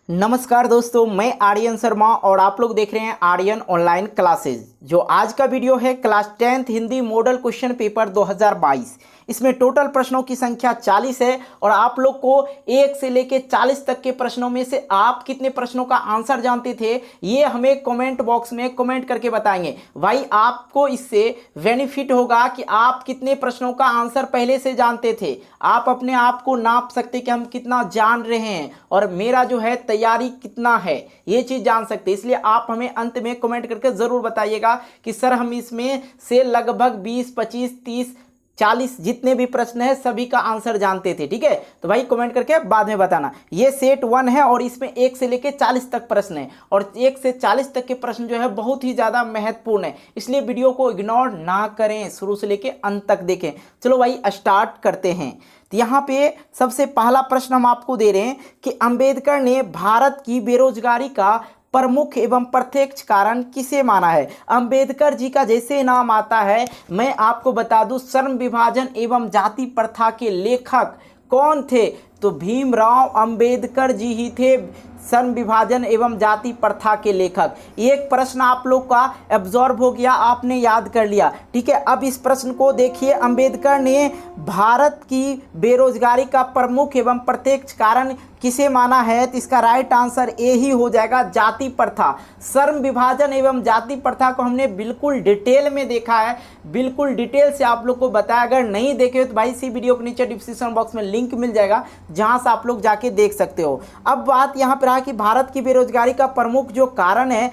नमस्कार दोस्तों, मैं आर्यन शर्मा और आप लोग देख रहे हैं आर्यन ऑनलाइन क्लासेज। जो आज का वीडियो है class 10th Hindi model question paper 2022। इसमें टोटल प्रश्नों की संख्या 40 है और आप लोग को 1 से लेकर 40 तक के प्रश्नों में से आप कितने प्रश्नों का आंसर जानते थे ये हमें कमेंट बॉक्स में कमेंट करके बताएंगे। भाई आपको इससे बेनिफिट होगा कि आप कितने प्रश्नों का आंसर पहले से जानते थे। आप अपने आप को नाप सकते कि हम कितना जान रहे हैं और मेरा जो है तैयारी कितना है, ये चीज़ जान सकते हैं। इसलिए आप हमें अंत में कमेंट करके ज़रूर बताइएगा कि सर हम इसमें से लगभग 20, 25, 30, 40 जितने भी प्रश्न है सभी का आंसर जानते थे। ठीक है, तो भाई कमेंट करके बाद में बताना। ये सेट 1 है और इसमें 1 से लेकर 40 तक प्रश्न है और 1 से 40 तक के प्रश्न जो है बहुत ही ज़्यादा महत्वपूर्ण है, इसलिए वीडियो को इग्नोर ना करें, शुरू से लेकर अंत तक देखें। चलो भाई स्टार्ट करते हैं। तो यहाँ पे सबसे पहला प्रश्न हम आपको दे रहे हैं कि अंबेडकर ने भारत की बेरोजगारी का प्रमुख एवं प्रत्यक्ष कारण किसे माना है। अंबेडकर जी का जैसे नाम आता है, मैं आपको बता दूं श्रम विभाजन एवं जाति प्रथा के लेखक कौन थे, तो भीमराव अंबेडकर जी ही थे श्रम विभाजन एवं जाति प्रथा के लेखक। एक प्रश्न आप लोग का एब्जॉर्ब हो गया, आपने याद कर लिया। ठीक है, अब इस प्रश्न को देखिए। अंबेडकर ने भारत की बेरोजगारी का प्रमुख एवं प्रत्यक्ष कारण किसे माना है, तो इसका राइट आंसर ए ही हो जाएगा, जाति प्रथा। श्रम विभाजन एवं जाति प्रथा को हमने बिल्कुल डिटेल में देखा है, बिल्कुल डिटेल से आप लोग को बताया। अगर नहीं देखे तो भाई इसी वीडियो के नीचे डिस्क्रिप्शन बॉक्स में लिंक मिल जाएगा जहां से आप लोग जाके देख सकते हो। अब बात यहां पर कि भारत की बेरोजगारी का प्रमुख जो कारण है,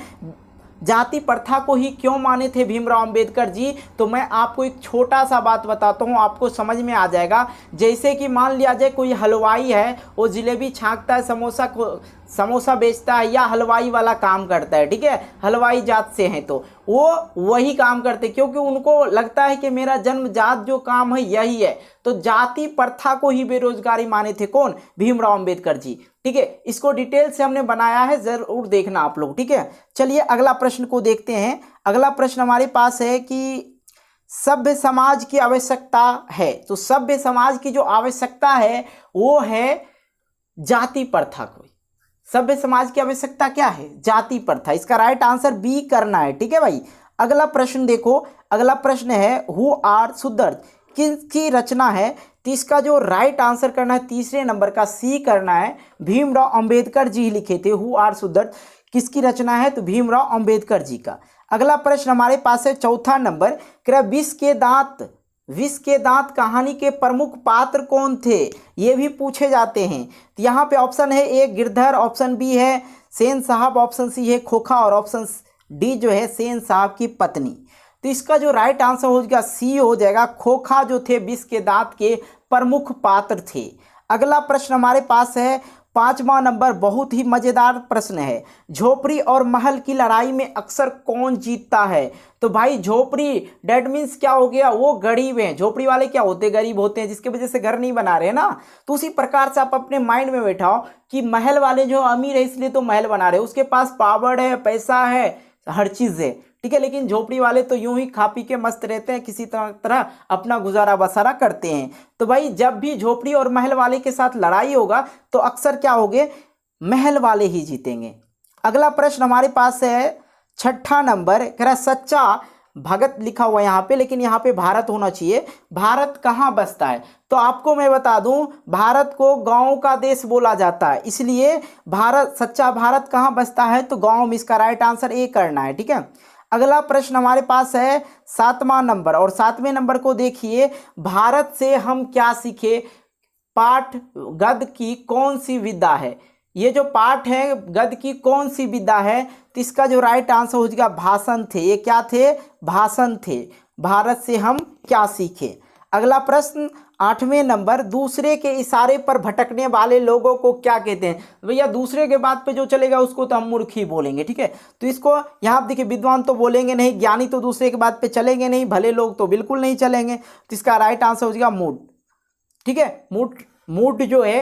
जाति प्रथा को ही क्यों माने थे भीमराव अंबेडकर जी, तो मैं आपको एक छोटा सा बात बताता हूँ, आपको समझ में आ जाएगा। जैसे कि मान लिया जाए कोई हलवाई है, वो जलेबी छांकता है, समोसा बेचता है या हलवाई वाला काम करता है। ठीक है, हलवाई जात से हैं तो वो वही काम करते क्योंकि उनको लगता है कि मेरा जन्मजात जो काम है यही है। तो जाति प्रथा को ही बेरोजगारी माने थे कौन, भीमराव अंबेडकर जी। ठीक है, इसको डिटेल से हमने बनाया है, जरूर देखना आप लोग। ठीक है, चलिए अगला प्रश्न को देखते हैं। अगला प्रश्न हमारे पास है कि सभ्य समाज की आवश्यकता है, तो सभ्य समाज की जो आवश्यकता है वो है जाति प्रथा को। सभ्य समाज की आवश्यकता क्या है, जाति प्रथा। इसका राइट आंसर बी करना है। ठीक है भाई, अगला प्रश्न देखो। अगला प्रश्न है हु आर शुद्धर्थ किसकी रचना है, तो इसका जो राइट आंसर करना है तीसरे नंबर का सी करना है। भीमराव अंबेडकर जी लिखे थे हु आर शुद्धर्थ, किसकी रचना है, तो भीमराव अंबेडकर जी का। अगला प्रश्न हमारे पास है चौथा नंबर, विष के दांत कहानी के प्रमुख पात्र कौन थे, ये भी पूछे जाते हैं। तो यहाँ पे ऑप्शन है ए गिरधर, ऑप्शन बी है सेन साहब, ऑप्शन सी है खोखा और ऑप्शन डी जो है सेन साहब की पत्नी। तो इसका जो राइट आंसर हो जाएगा सी हो जाएगा, खोखा जो थे विष के दांत के प्रमुख पात्र थे। अगला प्रश्न हमारे पास है 5वां नंबर, बहुत ही मजेदार प्रश्न है। झोपड़ी और महल की लड़ाई में अक्सर कौन जीतता है, तो भाई झोपड़ी डेट मीन्स क्या हो गया, वो गरीब हैं। झोपड़ी वाले क्या होते हैं, गरीब होते हैं, जिसकी वजह से घर नहीं बना रहे ना। तो उसी प्रकार से आप अपने माइंड में बैठाओ कि महल वाले जो अमीर है इसलिए तो महल बना रहे, उसके पास पावर है, पैसा है, हर चीज है। ठीक है, लेकिन झोपड़ी वाले तो यूं ही खा पी के मस्त रहते हैं, किसी तरह अपना गुजारा बसारा करते हैं। तो भाई जब भी झोपड़ी और महल वाले के साथ लड़ाई होगा तो अक्सर क्या होगे, महल वाले ही जीतेंगे। अगला प्रश्न हमारे पास है 6ठा नंबर, कह रहा सच्चा भगत लिखा हुआ यहाँ पे, लेकिन यहाँ पे भारत होना चाहिए। भारत कहाँ बसता है, तो आपको मैं बता दूं भारत को गांव का देश बोला जाता है, इसलिए भारत, सच्चा भारत कहाँ बसता है, तो गांव में। इसका राइट आंसर ए करना है। ठीक है, अगला प्रश्न हमारे पास है 7वां नंबर और 7वें नंबर को देखिए, भारत से हम क्या सीखे, पाठ गद्य की कौन सी विद्या है। ये जो पाठ है गद्य की कौन सी विद्या है, तो इसका जो राइट आंसर हो जाएगा भाषण थे। ये क्या थे, भाषण थे। भारत से हम क्या सीखे। अगला प्रश्न 8वें नंबर, दूसरे के इशारे पर भटकने वाले लोगों को क्या कहते हैं। भैया दूसरे के बात पे जो चलेगा उसको तो हम मूर्ख ही बोलेंगे। ठीक है, तो इसको यहाँ देखिए, विद्वान तो बोलेंगे नहीं, ज्ञानी तो दूसरे के बात पे चलेंगे नहीं, भले लोग तो बिल्कुल नहीं चलेंगे। तो इसका राइट आंसर हो जाएगा मूड। ठीक है, मूड जो है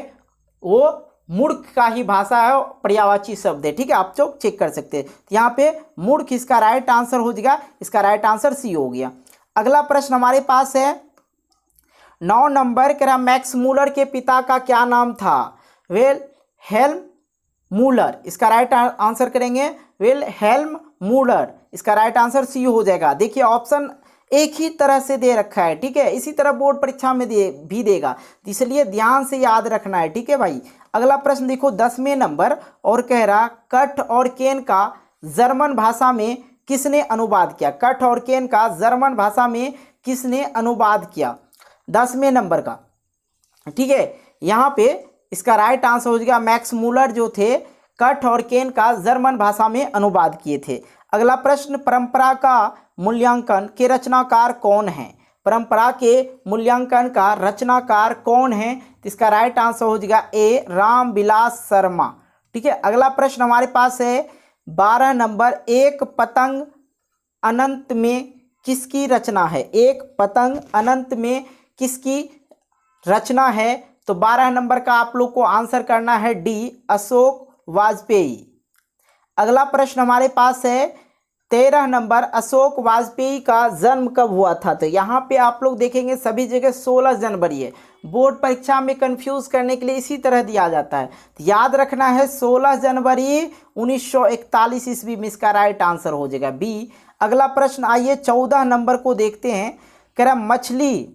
वो मूर्ख का ही भाषा है, पर्यायवाची शब्द है। ठीक है, आप लोग चेक कर सकते हैं। तो यहाँ पे मूर्ख इसका राइट आंसर हो जाएगा, इसका राइट आंसर सी हो गया। अगला प्रश्न हमारे पास है 9 नंबर, कह रहा मैक्स मूलर के पिता का क्या नाम था, वेल हेल्म मूलर। इसका राइट आंसर करेंगे विल्हेल्म मूलर। इसका राइट आंसर सी हो जाएगा। देखिए ऑप्शन एक ही तरह से दे रखा है, ठीक है, इसी तरह बोर्ड परीक्षा में भी देगा, तो इसलिए ध्यान से याद रखना है, ठीक है भाई। अगला प्रश्न देखो 10वें नंबर और कह रहा कट और केन का जर्मन भाषा में किसने अनुवाद किया। कट और केन का जर्मन भाषा में किसने अनुवाद किया 10वें नंबर का, ठीक है। यहाँ पे इसका राइट आंसर हो जाएगा मैक्स मूलर जो थे कट और केन का जर्मन भाषा में अनुवाद किए थे। अगला प्रश्न परंपरा का मूल्यांकन के रचनाकार कौन है। परंपरा के मूल्यांकन का रचनाकार कौन है, तो इसका राइट आंसर हो जाएगा ए रामविलास शर्मा, ठीक है। अगला प्रश्न हमारे पास है 12 नंबर एक पतंग अनंत में किसकी रचना है। एक पतंग अनंत में किसकी रचना है, तो 12 नंबर का आप लोग को आंसर करना है डी अशोक वाजपेयी। अगला प्रश्न हमारे पास है 13 नंबर अशोक वाजपेयी का जन्म कब हुआ था। तो यहाँ पे आप लोग देखेंगे सभी जगह 16 जनवरी है, बोर्ड परीक्षा में कंफ्यूज करने के लिए इसी तरह दिया जाता है, तो याद रखना है 16 जनवरी 1941 ईस्वी में इसका राइट आंसर हो जाएगा बी। अगला प्रश्न आइए 14 नंबर को देखते हैं। कह रहा मछली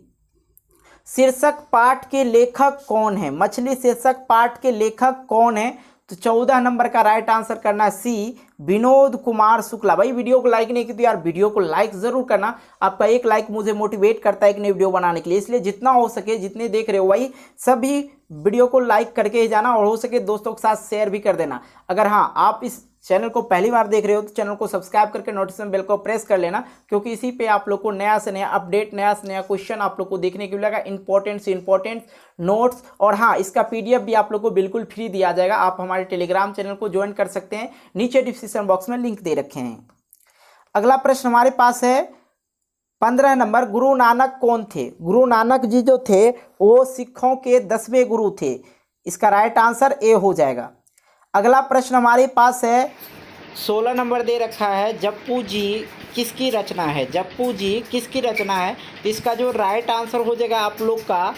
शीर्षक पाठ के लेखक कौन है। मछली शीर्षक पाठ के लेखक कौन है, तो 14 नंबर का राइट आंसर करना है सी विनोद कुमार शुक्ला। भाई वीडियो को लाइक नहीं की तो यार वीडियो को लाइक जरूर करना, आपका एक लाइक मुझे मोटिवेट करता है एक नई वीडियो बनाने के लिए, इसलिए जितना हो सके जितने देख रहे हो भाई सभी वीडियो को लाइक करके ही जाना और हो सके दोस्तों के साथ शेयर भी कर देना। अगर हाँ आप इस चैनल को पहली बार देख रहे हो तो चैनल को सब्सक्राइब करके नोटिफिकेशन बेल को प्रेस कर लेना, क्योंकि इसी पे आप लोग को नया से नया अपडेट नया से नया क्वेश्चन आप लोग को देखने को मिलेगा, इंपॉर्टेंट से इंपॉर्टेंट नोट्स। और हाँ इसका पीडीएफ भी आप लोग को बिल्कुल फ्री दिया जाएगा, आप हमारे टेलीग्राम चैनल को ज्वाइन कर सकते हैं, नीचे डिस्क्रिप्शन बॉक्स में लिंक दे रखे हैं। अगला प्रश्न हमारे पास है 15 नंबर गुरु नानक कौन थे। गुरु नानक जी जो थे वो सिखों के 10वें गुरु थे, इसका राइट आंसर ए हो जाएगा। अगला प्रश्न हमारे पास है 16 नंबर दे रखा है जप्पू जी किसकी रचना है। जप्पू जी किसकी रचना है, इसका जो राइट आंसर हो जाएगा आप लोग का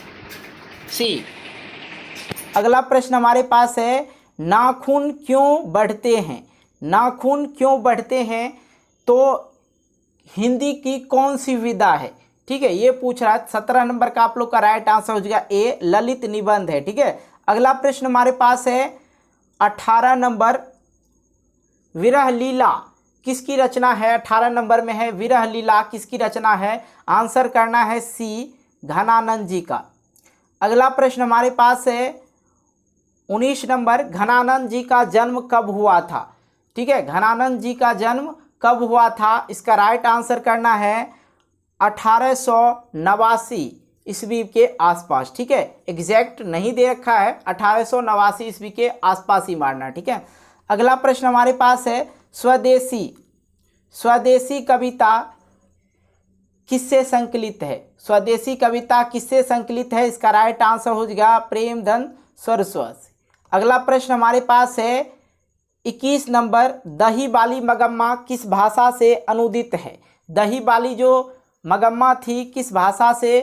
सी। अगला प्रश्न हमारे पास है नाखून क्यों बढ़ते हैं। नाखून क्यों बढ़ते हैं, तो हिंदी की कौन सी विधा है, ठीक है, ये पूछ रहा है। 17 नंबर का आप लोग का राइट आंसर हो जाएगा ए ललित निबंध है, ठीक है। अगला प्रश्न हमारे पास है 18 नंबर विरह लीला किसकी रचना है। 18 नंबर में है विरह लीला किसकी रचना है, आंसर करना है सी घनानंद जी का। अगला प्रश्न हमारे पास है 19 नंबर घनानंद जी का जन्म कब हुआ था, ठीक है, घनानंद जी का जन्म कब हुआ था, इसका राइट आंसर करना है 1889 ईस्वी के आसपास, ठीक है, एग्जैक्ट नहीं दे रखा है, 1889 ईस्वी के आसपास ही मारना, ठीक है। अगला प्रश्न हमारे पास है स्वदेशी। स्वदेशी कविता किससे संकलित है। स्वदेशी कविता किससे संकलित है, इसका राइट आंसर हो जाएगा प्रेमधन सरस्वती। अगला प्रश्न हमारे पास है 21 नंबर दही बाली मगम्मा किस भाषा से अनुदित है। दही बाली जो मगम्मा थी किस भाषा से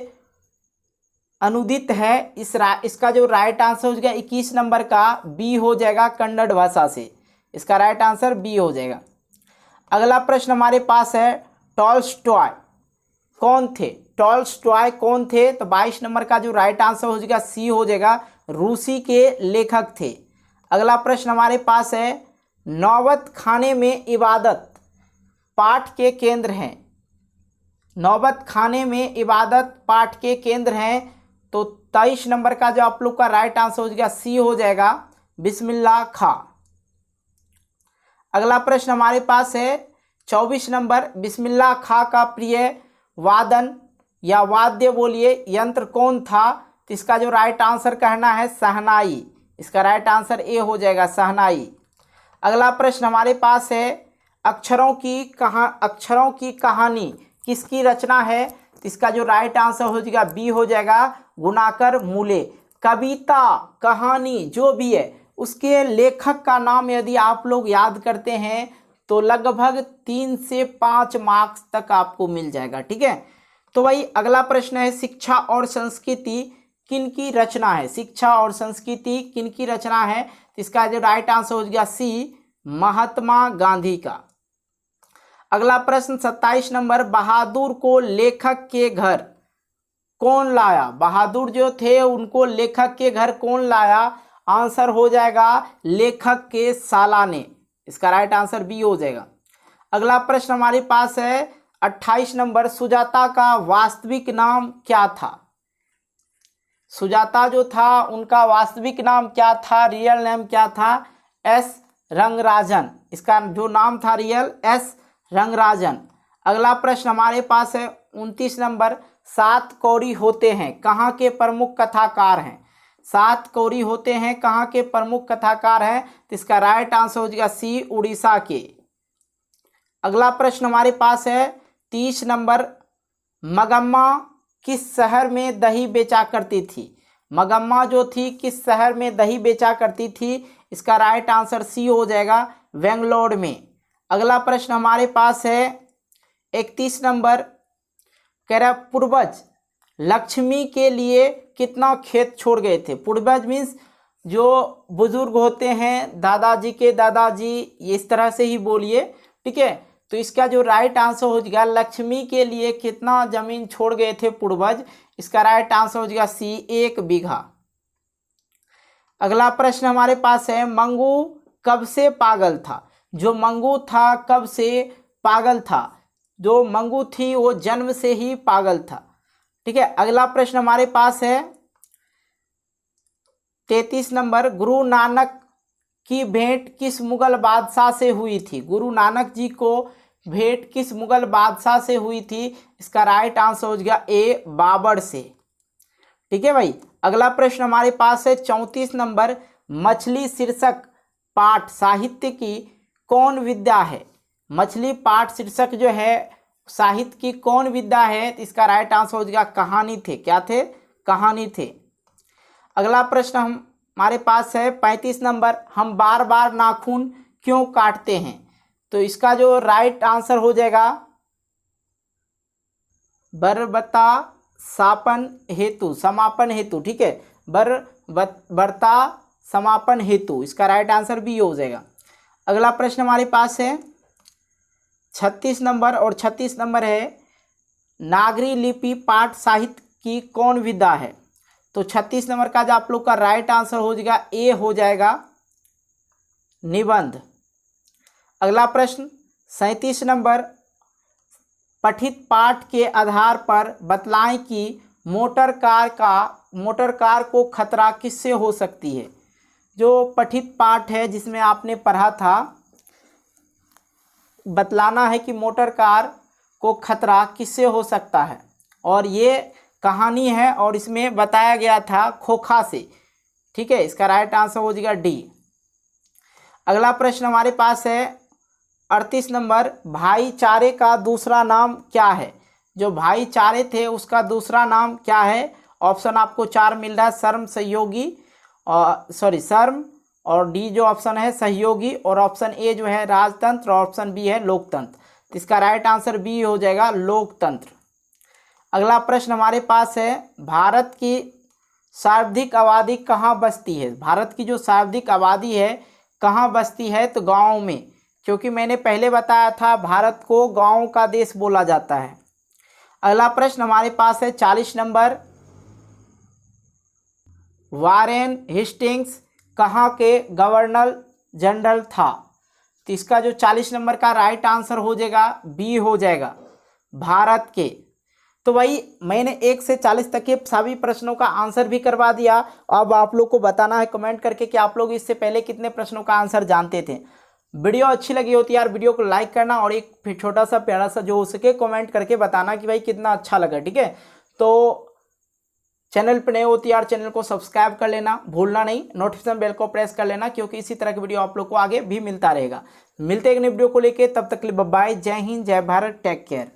अनुदित है, इसका जो राइट आंसर हो जाएगा 21 नंबर का बी हो जाएगा कन्नड़ भाषा से, इसका राइट आंसर बी हो जाएगा। अगला प्रश्न हमारे पास है टॉल्स्टॉय कौन थे। टॉल्स्टॉय कौन थे, तो 22 नंबर का जो राइट आंसर हो जाएगा सी हो जाएगा, रूसी के लेखक थे। अगला प्रश्न हमारे पास है नौबत खाने में इबादत पाठ के केंद्र हैं। नौबत खाने में इबादत पाठ के केंद्र हैं, तो 23 नंबर का जो आप लोग का राइट आंसर हो जाएगा सी हो जाएगा बिस्मिल्लाह खां। अगला प्रश्न हमारे पास है 24 नंबर बिस्मिल्लाह खां का प्रिय वादन या वाद्य बोलिए यंत्र कौन था, तो इसका जो राइट आंसर कहना है शहनाई, इसका राइट आंसर ए हो जाएगा शहनाई। अगला प्रश्न हमारे पास है अक्षरों की कहानी किसकी रचना है, तो इसका जो राइट आंसर हो जाएगा बी हो जाएगा गुणाकर मूले। कविता कहानी जो भी है उसके लेखक का नाम यदि आप लोग याद करते हैं तो लगभग 3 से 5 मार्क्स तक आपको मिल जाएगा, ठीक है। तो भाई अगला प्रश्न है शिक्षा और संस्कृति किन की रचना है? शिक्षा और संस्कृति किन की रचना है? तो इसका जो राइट आंसर हो गया सी, महात्मा गांधी का। अगला प्रश्न 27 नंबर, बहादुर को लेखक के घर कौन लाया? बहादुर जो थे उनको लेखक के घर कौन लाया? आंसर हो जाएगा लेखक के साला ने। इसका राइट आंसर बी हो जाएगा। अगला प्रश्न हमारे पास है 28 नंबर, सुजाता का वास्तविक नाम क्या था? सुजाता जो था उनका वास्तविक नाम क्या था? रियल नेम क्या था? एस रंगराजन। इसका जो नाम था रियल, एस रंगराजन। अगला प्रश्न हमारे पास है 29 नंबर, सात कौड़ी होते हैं कहाँ के प्रमुख कथाकार हैं? सात कौड़ी होते हैं कहाँ के प्रमुख कथाकार हैं? तो इसका राइट आंसर हो जाएगा सी, उड़ीसा के। अगला प्रश्न हमारे पास है 30 नंबर, मगम्मा किस शहर में दही बेचा करती थी? मगम्मा जो थी किस शहर में दही बेचा करती थी? इसका राइट आंसर सी हो जाएगा, बेंगलोर में। अगला प्रश्न हमारे पास है 31 नंबर, कह रहा पूर्वज लक्ष्मी के लिए कितना खेत छोड़ गए थे? पूर्वज मीन्स जो बुजुर्ग होते हैं, दादाजी के दादाजी, इस तरह से ही बोलिए, ठीक है। तो इसका जो राइट आंसर हो जाएगा, लक्ष्मी के लिए कितना जमीन छोड़ गए थे पूर्वज? इसका राइट आंसर हो जाएगा सी, 1 बीघा। अगला प्रश्न हमारे पास है, मंगू कब से पागल था? जो मंगू था कब से पागल था? जो मंगू थी वो जन्म से ही पागल था, ठीक है। अगला प्रश्न हमारे पास है 33 नंबर, गुरु नानक की भेंट किस मुगल बादशाह से हुई थी? गुरु नानक जी को भेंट किस मुगल बादशाह से हुई थी? इसका राइट आंसर हो जाएगा ए, बाबर से, ठीक है भाई। अगला प्रश्न हमारे पास है 34 नंबर, मछली शीर्षक पाठ साहित्य की कौन विद्या है? मछली पाठ शीर्षक जो है साहित्य की कौन विद्या है? तो इसका राइट आंसर हो जाएगा कहानी थे। क्या थे? कहानी थे। अगला प्रश्न हमारे पास है 35 नंबर, हम बार बार नाखून क्यों काटते हैं? तो इसका जो राइट आंसर हो जाएगा बर्बता सापन हेतु, समापन हेतु, ठीक है। बर्ता समापन हेतु, इसका राइट आंसर बी हो जाएगा। अगला प्रश्न हमारे पास है 36 नंबर, और 36 नंबर है, नागरी लिपि पाठ साहित्य की कौन विधा है? तो 36 नंबर का जो आप लोग का राइट आंसर हो जाएगा ए हो जाएगा, निबंध। अगला प्रश्न 37 नंबर, पठित पाठ के आधार पर बतलाएं कि मोटर कार को खतरा किससे हो सकती है? जो पठित पाठ है जिसमें आपने पढ़ा था, बतलाना है कि मोटर कार को खतरा किससे हो सकता है, और ये कहानी है और इसमें बताया गया था खोखा से, ठीक है। इसका राइट आंसर हो जाएगा डी। अगला प्रश्न हमारे पास है 38 नंबर, भाईचारे का दूसरा नाम क्या है? जो भाईचारे थे उसका दूसरा नाम क्या है? ऑप्शन आपको 4 मिल रहा है, शर्म, सहयोगी और शर्म, और डी जो ऑप्शन है सहयोगी, और ऑप्शन ए जो है राजतंत्र, और ऑप्शन बी है लोकतंत्र। तो इसका राइट आंसर बी हो जाएगा, लोकतंत्र। अगला प्रश्न हमारे पास है, भारत की सर्वाधिक आबादी कहाँ बसती है? भारत की जो सर्वाधिक आबादी है कहाँ बसती है? तो गाँव में, क्योंकि मैंने पहले बताया था भारत को गाँव का देश बोला जाता है। अगला प्रश्न हमारे पास है 40 नंबर, वारेन हेस्टिंग्स कहाँ के गवर्नर जनरल था? तो इसका जो 40 नंबर का राइट आंसर हो जाएगा बी हो जाएगा, भारत के। तो वही मैंने 1 से 40 तक के सभी प्रश्नों का आंसर भी करवा दिया। अब आप लोग को बताना है कमेंट करके कि आप लोग इससे पहले कितने प्रश्नों का आंसर जानते थे। वीडियो अच्छी लगी होती है यार, वीडियो को लाइक करना, और एक छोटा सा प्यारा सा जो हो सके कमेंट करके बताना कि भाई कितना अच्छा लगा, ठीक है। तो चैनल पर नए होती यार, चैनल को सब्सक्राइब कर लेना भूलना नहीं, नोटिफिकेशन बेल को प्रेस कर लेना, क्योंकि इसी तरह की वीडियो आप लोग को आगे भी मिलता रहेगा। मिलते हैं एक नई वीडियो को लेके, तब तक के लिए बाय बाय, जय हिंद, जय भारत, टेक केयर।